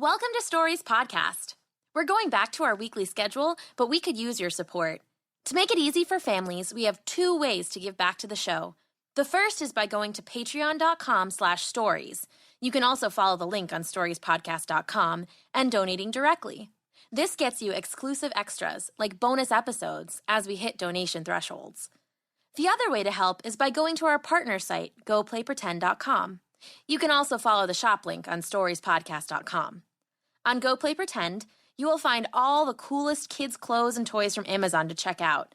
Welcome to Stories Podcast. We're going back to our weekly schedule, but we could use your support. To make it easy for families, we have 2 ways to give back to the show. The first is by going to patreon.com/stories. You can also follow the link on storiespodcast.com and donating directly. This gets you exclusive extras, like bonus episodes, as we hit donation thresholds. The other way to help is by going to our partner site, goplaypretend.com. You can also follow the shop link on storiespodcast.com. On Go Play Pretend, you will find all the coolest kids' clothes and toys from Amazon to check out.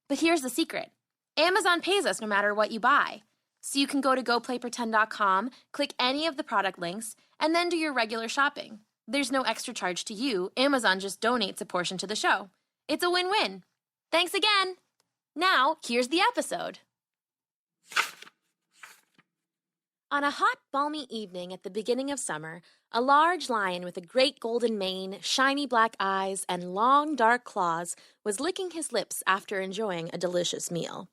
But here's the secret. Amazon pays us no matter what you buy. So you can go to goplaypretend.com, click any of the product links, and then do your regular shopping. There's no extra charge to you. Amazon just donates a portion to the show. It's a win-win. Thanks again. Now, here's the episode. On a hot, balmy evening at the beginning of summer, a large lion with a great golden mane, shiny black eyes, and long, dark claws was licking his lips after enjoying a delicious meal.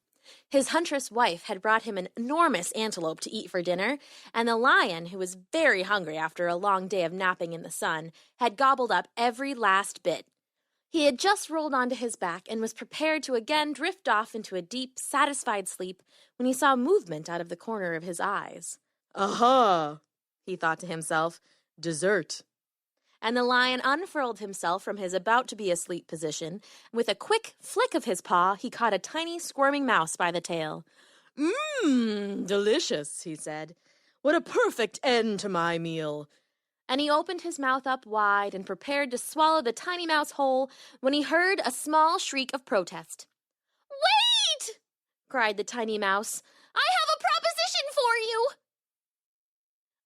His huntress wife had brought him an enormous antelope to eat for dinner, and the lion, who was very hungry after a long day of napping in the sun, had gobbled up every last bit. He had just rolled onto his back and was prepared to again drift off into a deep, satisfied sleep when he saw movement out of the corner of his eyes. "Aha!" he thought to himself. "Dessert." And the lion unfurled himself from his about-to-be-asleep position. With a quick flick of his paw, he caught a tiny, squirming mouse by the tail. Delicious," he said. "What a perfect end to my meal." And he opened his mouth up wide and prepared to swallow the tiny mouse whole when he heard a small shriek of protest. "Wait!" cried the tiny mouse. "I have a proposition for you!"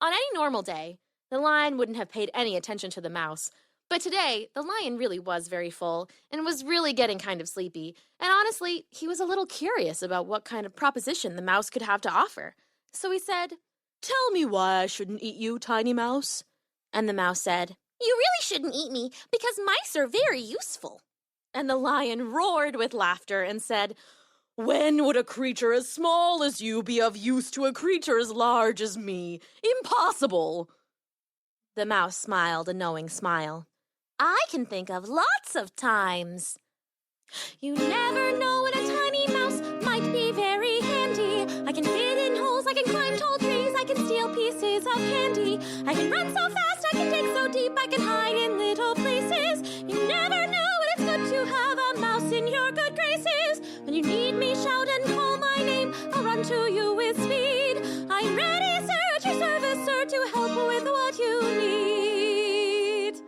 On any normal day, the lion wouldn't have paid any attention to the mouse. But today, the lion really was very full and was really getting kind of sleepy. And honestly, he was a little curious about what kind of proposition the mouse could have to offer. So he said, "Tell me why I shouldn't eat you, tiny mouse." And the mouse said, "You really shouldn't eat me because mice are very useful." And the lion roared with laughter and said, "When would a creature as small as you be of use to a creature as large as me? Impossible!" The mouse smiled a knowing smile. "I can think of lots of times." "You never know when a tiny mouse might be very handy. I can fit in holes, I can climb tall trees, I can steal pieces of candy. I can run so fast, I can dig so deep, I can hide in little places. You never know when it's good to have a mouse in your good graces. When you need me, shout and call my name, I'll run to you with speed. I'm ready, sir, at your service, sir, to help with what you need."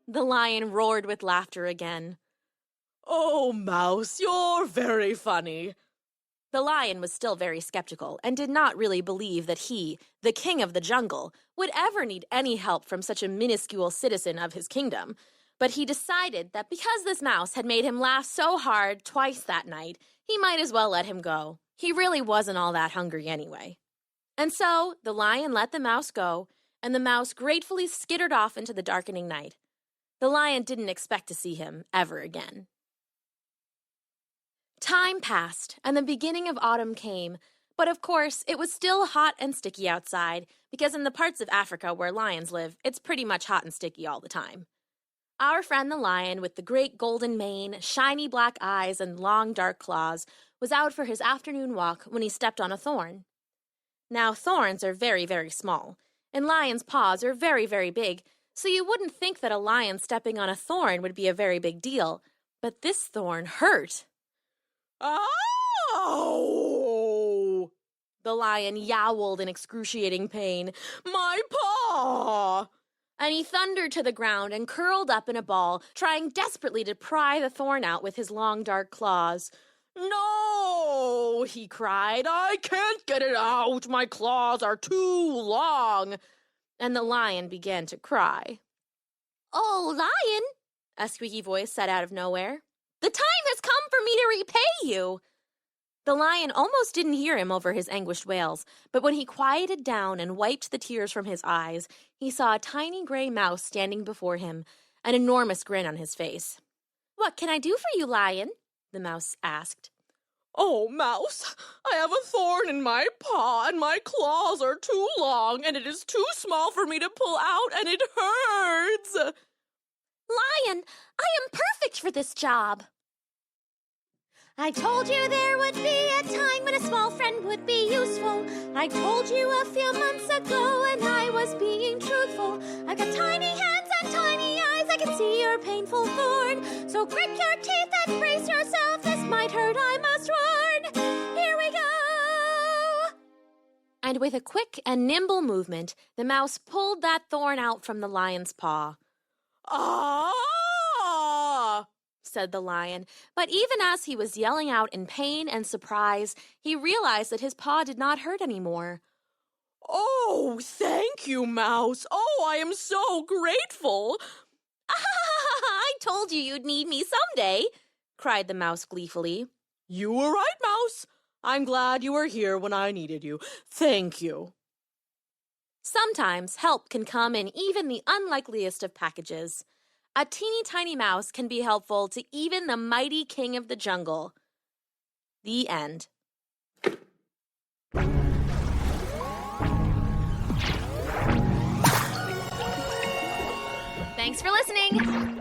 The lion roared with laughter again. "Oh, mouse, you're very funny." The lion was still very skeptical and did not really believe that he, the king of the jungle, would ever need any help from such a minuscule citizen of his kingdom. But he decided that because this mouse had made him laugh so hard twice that night, he might as well let him go. He really wasn't all that hungry anyway. And so the lion let the mouse go, and the mouse gratefully skittered off into the darkening night. The lion didn't expect to see him ever again. Time passed, and the beginning of autumn came, but of course it was still hot and sticky outside, because in the parts of Africa where lions live, it's pretty much hot and sticky all the time. Our friend the lion, with the great golden mane, shiny black eyes, and long dark claws, was out for his afternoon walk when he stepped on a thorn. Now, thorns are very, very small, and lions' paws are very, very big, so you wouldn't think that a lion stepping on a thorn would be a very big deal, but this thorn hurt. "Ow!" The lion yowled in excruciating pain. "My paw!" And he thundered to the ground and curled up in a ball, trying desperately to pry the thorn out with his long, dark claws. "No!" he cried. "I can't get it out. My claws are too long." And the lion began to cry. "Oh, lion," a squeaky voice said out of nowhere. "The time has come for me to repay you." The lion almost didn't hear him over his anguished wails, but when he quieted down and wiped the tears from his eyes, he saw a tiny gray mouse standing before him, an enormous grin on his face. "What can I do for you, lion?" the mouse asked. "Oh, Mouse, I have a thorn in my paw, and my claws are too long, and it is too small for me to pull out, and it hurts." "Lion, I am perfect for this job." "I told you there would be a time when a small friend would be useful. I told you a few months ago, and I was being truthful. I've got tiny hands and tiny eyes, I can see your painful thorn. So grit your teeth and brace yourself, this might hurt, I must warn. Here we go!" And with a quick and nimble movement, the mouse pulled that thorn out from the lion's paw. "Ah!" said the lion, but even as he was yelling out in pain and surprise, he realized that his paw did not hurt anymore. "Oh, thank you, Mouse. Oh, I am so grateful." "I told you you'd need me someday," cried the mouse gleefully. "You were right, Mouse. I'm glad you were here when I needed you. Thank you." Sometimes help can come in even the unlikeliest of packages. A teeny tiny mouse can be helpful to even the mighty king of the jungle. The end. Thanks for listening.